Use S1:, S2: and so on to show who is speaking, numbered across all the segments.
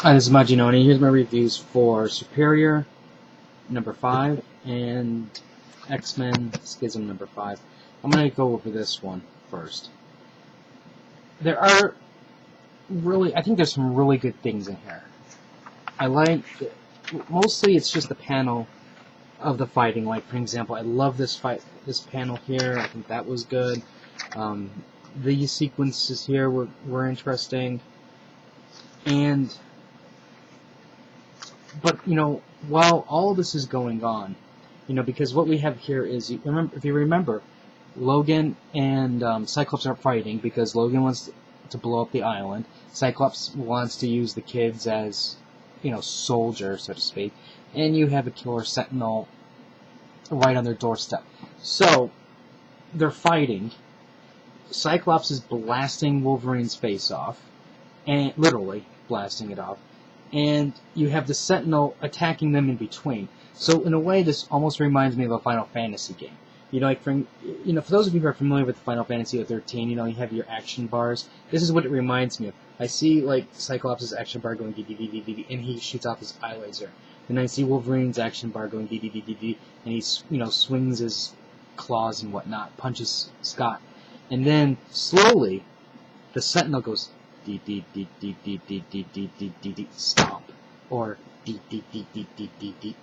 S1: Hi, this is Majinoni. Here's my reviews for Superior number 5 and X-Men Schism number 5. I'm going to go over this one first. There are I think there's some really good things in here. Mostly it's just the panel of the fighting. Like, for example, I love this panel here. I think that was good. These sequences here were interesting. But, while all this is going on, because what we have here is, if you remember, Logan and Cyclops are fighting because Logan wants to blow up the island. Cyclops wants to use the kids as, soldiers, so to speak. And you have a killer Sentinel right on their doorstep. So, they're fighting. Cyclops is blasting Wolverine's face off. And literally blasting it off. And you have the Sentinel attacking them in between. So in a way, this almost reminds me of a Final Fantasy game. For those of you who are familiar with Final Fantasy 13, you have your action bars. This is what it reminds me of. I see Cyclops' action bar going dee, and he shoots off his eye laser. Then I see Wolverine's action bar going dee, and he swings his claws and whatnot, punches Scott, and then slowly the Sentinel goes stomp, or and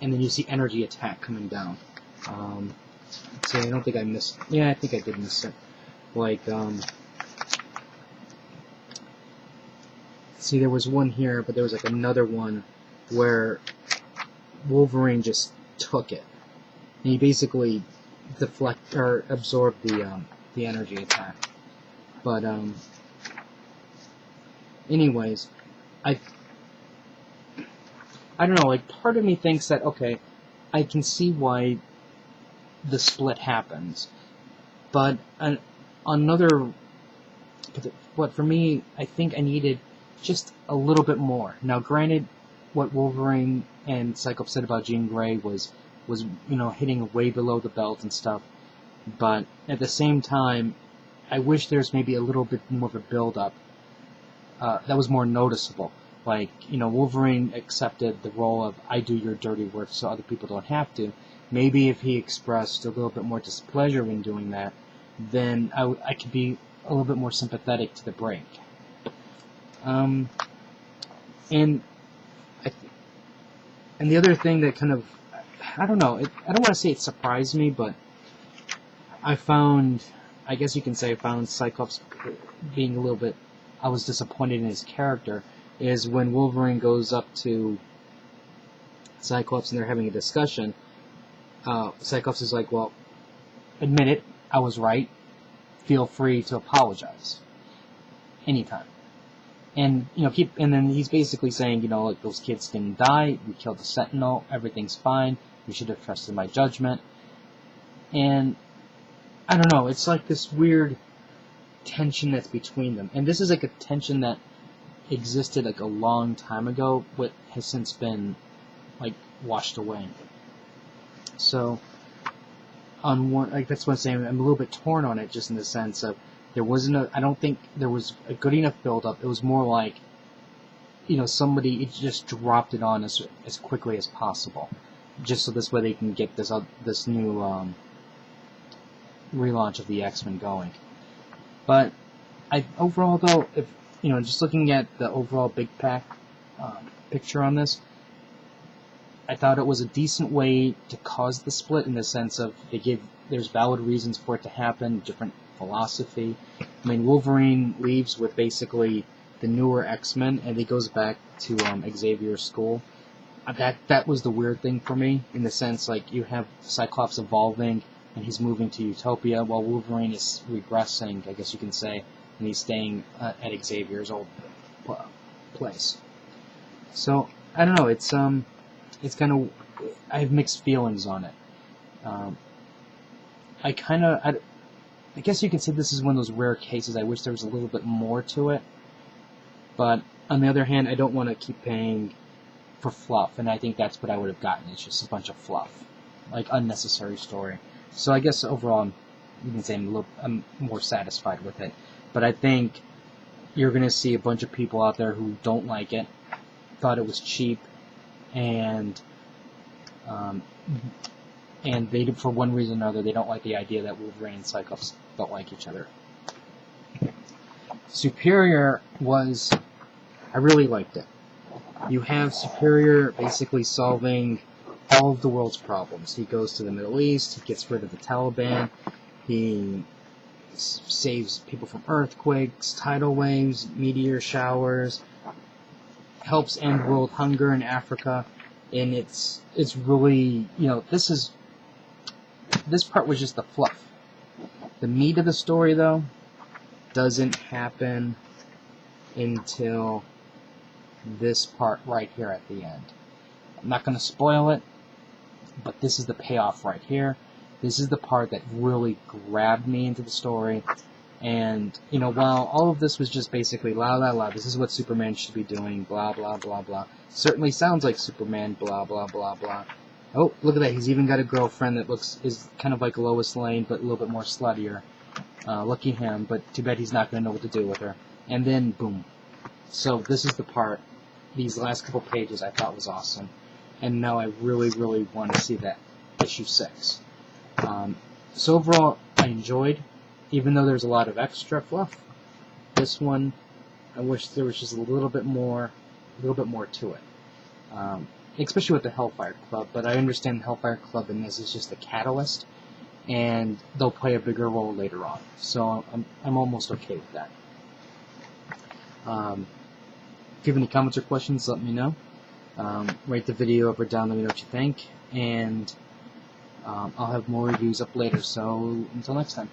S1: then you see energy attack coming down. So I don't think I missed. Yeah, I think I did miss it. See, there was one here, but there was another one where Wolverine just took it, and he basically absorbed the energy attack. But anyways, I don't know, part of me thinks that, okay, I can see why the split happens, but for me, I think I needed just a little bit more. Now, granted, what Wolverine and Cyclops said about Jean Grey was hitting way below the belt and stuff, but at the same time, I wish there's maybe a little bit more of a build-up that was more noticeable. Wolverine accepted the role of, I do your dirty work so other people don't have to. Maybe if he expressed a little bit more displeasure when doing that, then I could be a little bit more sympathetic to the break. And the other thing that kind of, I don't know, I don't want to say it surprised me, but I guess you can say I found Cyclops being a little bit, I was disappointed in his character, is when Wolverine goes up to Cyclops and they're having a discussion. Cyclops is like, well, admit it, I was right, feel free to apologize anytime. And and then he's basically saying, those kids didn't die, we killed the Sentinel, everything's fine, you should have trusted my judgment. And I don't know, it's this weird tension that's between them. And this is a tension that existed a long time ago, but has since been washed away. So on one, that's what I'm saying, I'm a little bit torn on it, just in the sense of I don't think there was a good enough build-up. It was more somebody just dropped it on as quickly as possible, just so this way they can get this new relaunch of the X-Men going. But overall, though, if just looking at the overall big picture on this, I thought it was a decent way to cause the split, in the sense of there's valid reasons for it to happen, different philosophy. I mean, Wolverine leaves with basically the newer X-Men, and he goes back to Xavier's school. That was the weird thing for me, in the sense you have Cyclops evolving and he's moving to Utopia, while Wolverine is regressing, I guess you can say, and he's staying at Xavier's old place. So I don't know. It's kind of, I have mixed feelings on it. I guess you can say this is one of those rare cases. I wish there was a little bit more to it, but on the other hand, I don't want to keep paying for fluff, and I think that's what I would have gotten. It's just a bunch of fluff, unnecessary story. So I guess overall, you can say I'm more satisfied with it. But I think you're going to see a bunch of people out there who don't like it, thought it was cheap, and they, for one reason or another, they don't like the idea that Wolverine and Cyclops don't like each other. Superior was, I really liked it. You have Superior basically solving all of the world's problems. He goes to the Middle East, he gets rid of the Taliban, he saves people from earthquakes, tidal waves, meteor showers, helps end world hunger in Africa, and it's really, this part was just the fluff. The meat of the story, though, doesn't happen until this part right here at the end. I'm not going to spoil it, but this is the payoff right here. This is the part that really grabbed me into the story. And, while all of this was just basically la la la, this is what Superman should be doing, blah blah blah blah. Certainly sounds like Superman, blah blah blah blah. Oh, look at that, he's even got a girlfriend that is kind of like Lois Lane, but a little bit more sluttier. Lucky him, but too bad he's not going to know what to do with her. And then, boom. So this is the part, these last couple pages I thought was awesome. And now I really, really want to see that issue 6. So overall, I enjoyed, even though there's a lot of extra fluff. This one, I wish there was just a little bit more to it. Especially with the Hellfire Club, but I understand the Hellfire Club in this is just a catalyst, and they'll play a bigger role later on. So I'm almost okay with that. If you have any comments or questions, let me know. Rate the video up or down, let me know what you think, and I'll have more reviews up later, so until next time.